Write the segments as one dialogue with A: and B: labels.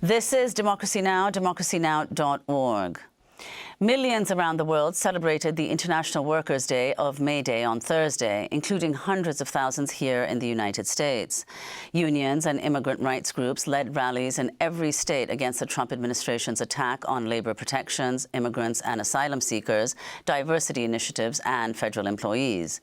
A: This is Democracy Now!, democracynow.org. Millions around the world celebrated the International Workers' Day of May Day on Thursday, including hundreds of thousands here in the United States. Unions and immigrant rights groups led rallies in every state against the Trump administration's attack on labor protections, immigrants and asylum seekers, diversity initiatives and federal employees.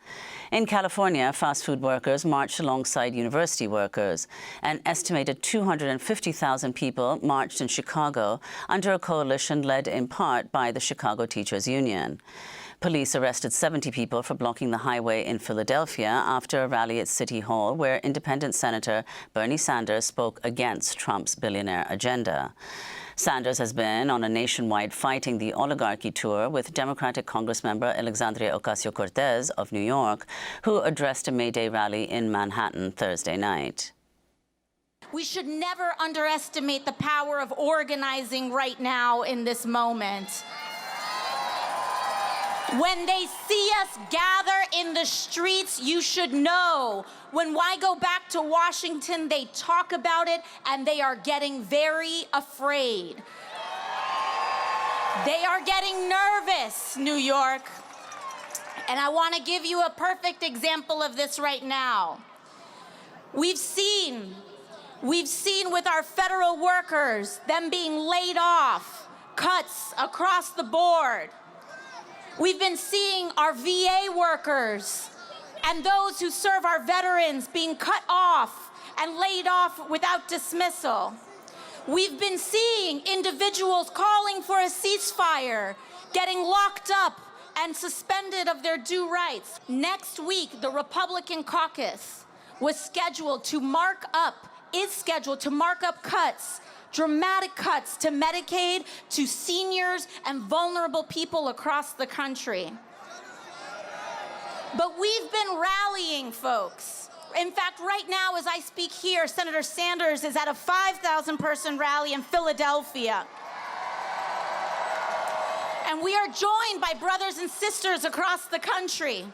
A: In California, fast food workers marched alongside university workers. An estimated 250,000 people marched in Chicago under a coalition led in part by the Chicago Teachers Union. Police arrested 70 people for blocking the highway in Philadelphia after a rally at City Hall where independent Senator Bernie Sanders spoke against Trump's billionaire agenda. Sanders has been on a nationwide Fighting the Oligarchy tour with Democratic Congressmember Alexandria Ocasio-Cortez of New York, who addressed a May Day rally in Manhattan Thursday night.
B: We should never underestimate the power of organizing right now in this moment. When they see us gather in the streets, you should know. When I go back to Washington, they talk about it and they are getting very afraid. They are getting nervous, New York. And I want to give you a perfect example of this right now. We've seen with our federal workers, them being laid off, cuts across the board. We've been seeing our VA workers and those who serve our veterans being cut off and laid off without dismissal. We've been seeing individuals calling for a ceasefire, getting locked up and suspended of their due rights. Next week, the Republican caucus is scheduled to mark up cuts, dramatic cuts to Medicaid, to seniors and vulnerable people across the country. But we've been rallying, folks. In fact, right now, as I speak here, Senator Sanders is at a 5,000-person rally in Philadelphia. And we are joined by brothers and sisters across the country.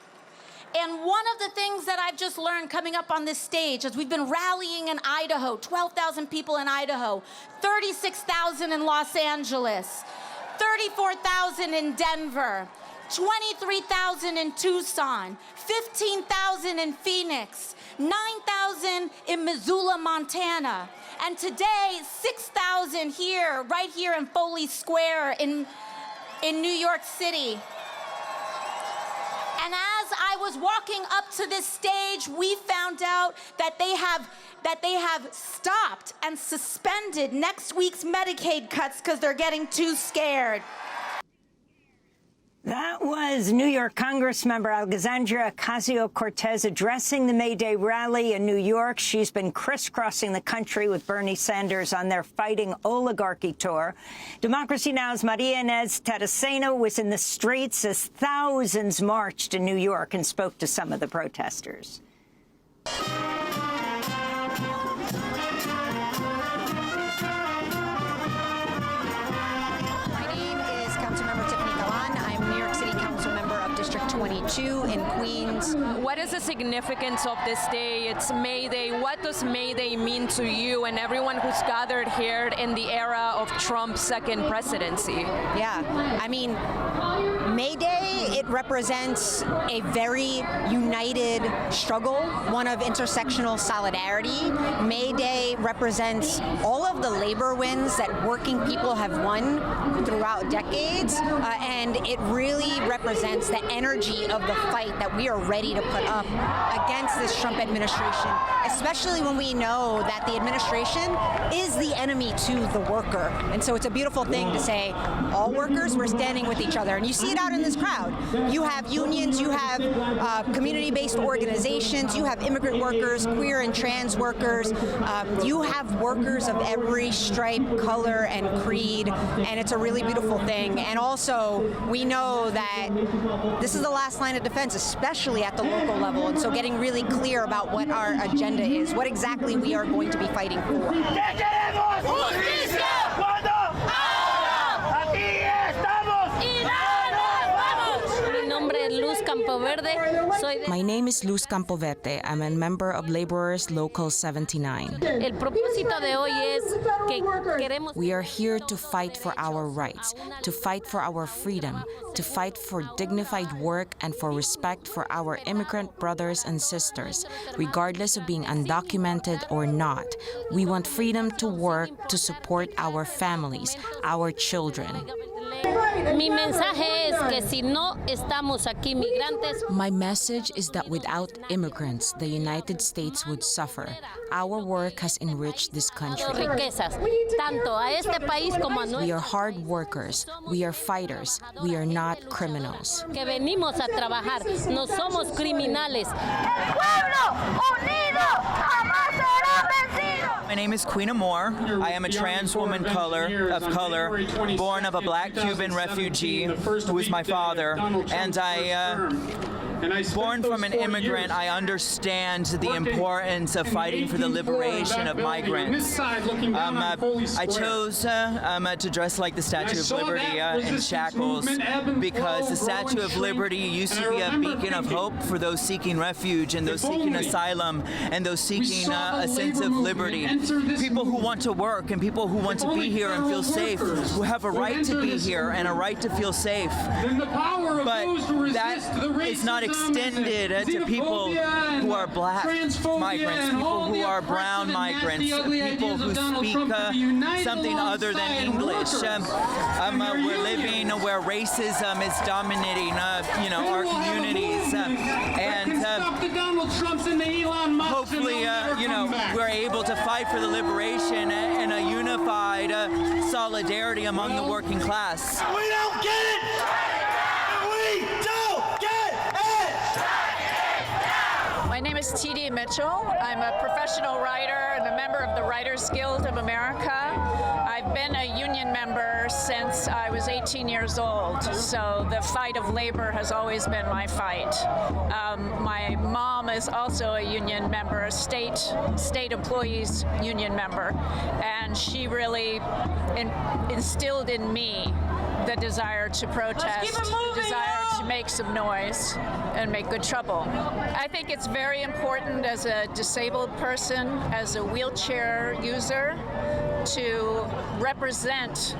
B: And one of the things that I've just learned coming up on this stage is we've been rallying in Idaho, 12,000 people in Idaho, 36,000 in Los Angeles, 34,000 in Denver, 23,000 in Tucson, 15,000 in Phoenix, 9,000 in Missoula, Montana, and today 6,000 here, right here in Foley Square in New York City. And as I was walking up to this stage, we found out that they have stopped and suspended next week's Medicaid cuts because they're getting too scared.
C: That was New York Congressmember Alexandria Ocasio-Cortez addressing the May Day rally in New York. She's been crisscrossing the country with Bernie Sanders on their Fighting Oligarchy tour. Democracy Now!'s María Inés Taracena was in the streets as thousands marched in New York and spoke to some of the protesters.
D: District 22 in Queens.
E: What is the significance of this day? It's May Day. What does May Day mean to you and everyone who's gathered here in the era of Trump's second presidency?
D: Yeah, I mean, May Day, it represents a very united struggle, one of intersectional solidarity. May Day represents all of the labor wins that working people have won throughout decades, and it really represents the energy of the fight that we are ready to put up against this Trump administration, especially when we know that the administration is the enemy to the worker. And so it's a beautiful thing to say, all workers, we're standing with each other. And you see it out in this crowd. You have unions, you have community-based organizations, you have immigrant workers, queer and trans workers, you have workers of every stripe, color, and creed, and it's a really beautiful thing. And also, we know that this is the last line of defense, especially at the local level, and so getting really clear about what our agenda is, what exactly we are going to be fighting for.
F: Verde, My name is Luz Campovete. I'm a member of Laborers Local 79. We are here to fight for our rights, to fight for our freedom, to fight for dignified work and for respect for our immigrant brothers and sisters, regardless of being undocumented or not. We want freedom to work to support our families, our children. My message is that without immigrants, the United States would suffer. Our work has enriched this country. We are hard workers. We are fighters. We are not criminals.
G: My name is Queen Amor. I am a trans woman of color, born of a black Cuban refugee who is my father, and born from an immigrant, I understand the importance of fighting for the liberation of migrants. I chose to dress like the Statue of Liberty in shackles because the Statue of Liberty used to be a beacon of hope for those seeking refuge and those seeking asylum and those seeking a sense of liberty. People who want to work and people who want to be here and feel safe, who have a right to be here and a right to feel safe. But that is not extended to people who are black migrants, people who are brown migrants, people who speak something other than English. We're living where racism is dominating, our communities, and hopefully, we're able to fight for the liberation and a unified solidarity among the working class.
H: We don't get it! We don't get it!
I: My name is T.D. Mitchell. I'm a professional writer and a member of the Writers Guild of America. I've been a union member since I was 18 years old, so the fight of labor has always been my fight. My mom is also a union member, a state employees union member, and she really instilled in me the desire to protest, the desire to make some noise and make good trouble. I think it's very important as a disabled person, as a wheelchair user, to represent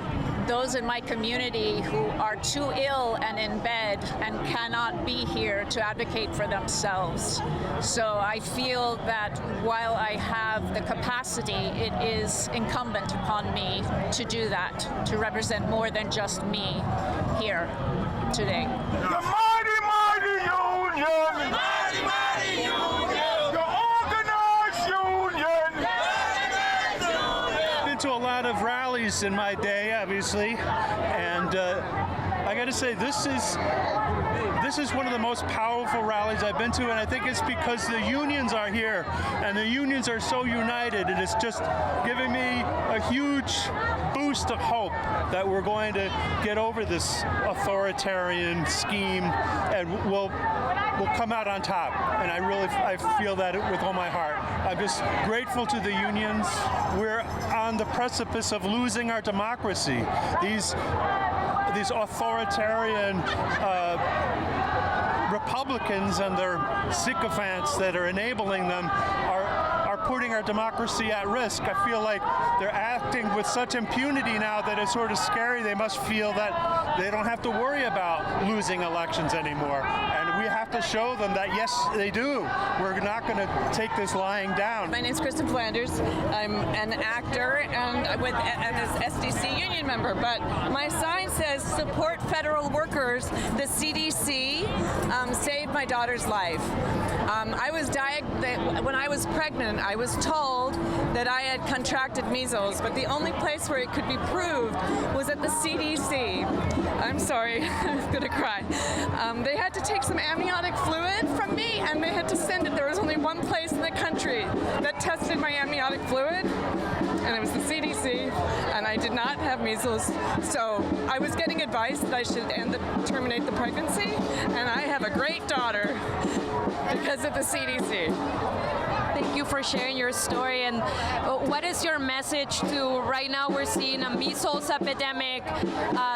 I: those in my community who are too ill and in bed and cannot be here to advocate for themselves. So I feel that while I have the capacity, it is incumbent upon me to do that, to represent more than just me here today.
H: The mighty, mighty union! The mighty, mighty union! The organized union!
J: I've been to a lot of rallies in my day, obviously, and I got to say, this is one of the most powerful rallies I've been to, and I think it's because the unions are here, and the unions are so united, and it's just giving me a huge boost of hope that we're going to get over this authoritarian scheme, and we'll come out on top. And I feel that with all my heart. I'm just grateful to the unions. We're on the precipice of losing our democracy. These authoritarian Republicans and their sycophants that are enabling them are putting our democracy at risk. I feel like they're acting with such impunity now that it's sort of scary. They must feel that they don't have to worry about losing elections anymore. And we have to show them that, yes, they do. We're not going to take this lying down.
K: My name's Kristen Flanders. I'm an actor and an SDC union member, but my sign says support federal workers. The CDC saved my daughter's life. When I was pregnant, I was told that I had contracted measles, but the only place where it could be proved was at the CDC. I'm sorry, I'm gonna cry. They had to take some amniotic fluid from me and they had to send it. There was only one place in the country that tested my amniotic fluid, and it was the CDC, and I did not have measles. So I was getting advice that I should terminate the pregnancy, and I have a great daughter because of the CDC.
E: Thank you for sharing your story. And what is your message to, right now we're seeing a measles epidemic,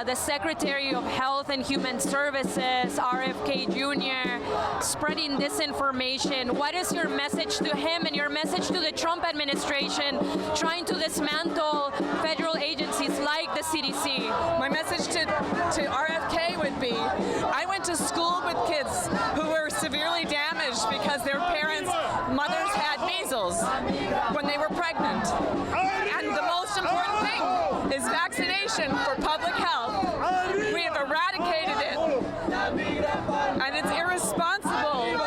E: the Secretary of Health and Human Services, RFK Jr., spreading disinformation. What is your message to him and your message to the Trump administration trying to dismantle federal agencies like the CDC?
K: My message to RFK would be, I went to school with kids who were severely damaged because their mothers had measles when they were pregnant. And the most important thing is vaccination for public health. We have eradicated it, and it's irresponsible.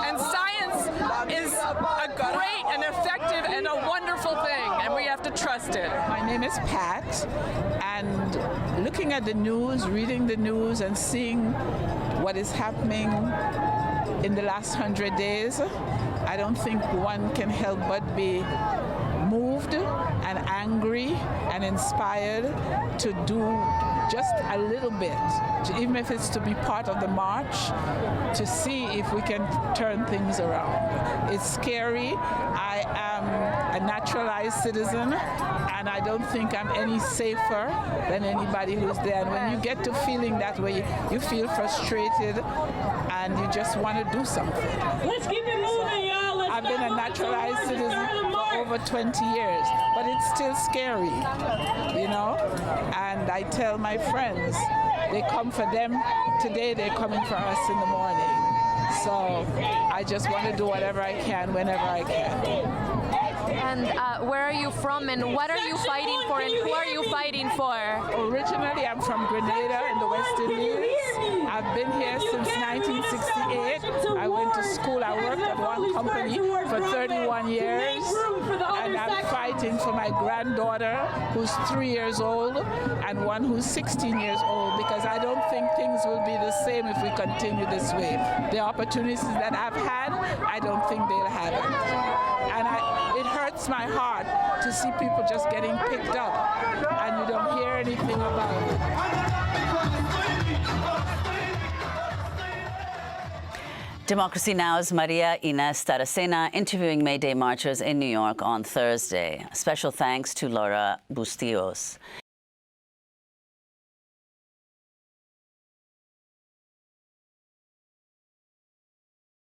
K: And science is a great and effective and a wonderful thing, and we have to trust it.
L: My name is Pat, and looking at the news, reading the news, and seeing what is happening in the last 100 days, I don't think one can help but be moved and angry and inspired to do just a little bit, even if it's to be part of the march, to see if we can turn things around. It's scary. I am a naturalized citizen, and I don't think I'm any safer than anybody who's there. And when you get to feeling that way, you feel frustrated and you just want to do something.
M: Let's keep it moving, y'all.
L: I've been a naturalized citizen for over 20 years, but it's still scary, you know? And I tell my friends, they come for them today, they're coming for us in the morning. So I just want to do whatever I can, whenever I can.
E: And where are you from, and what are you fighting for, and who are you fighting for?
L: Originally, I'm from Grenada in the West Indies. I've been here since 1968. I went to school, I worked at one company for 31 years, and I'm fighting for my granddaughter, who's 3 years old, and one who's 16 years old, because I don't think things will be the same if we continue this way. The opportunities that I've had, I don't think they'll have it. And it hurts my heart to see people just getting picked up and you don't hear anything about it.
A: Democracy Now's María Inés Taracena interviewing May Day marchers in New York on Thursday. Special thanks to Laura Bustillos.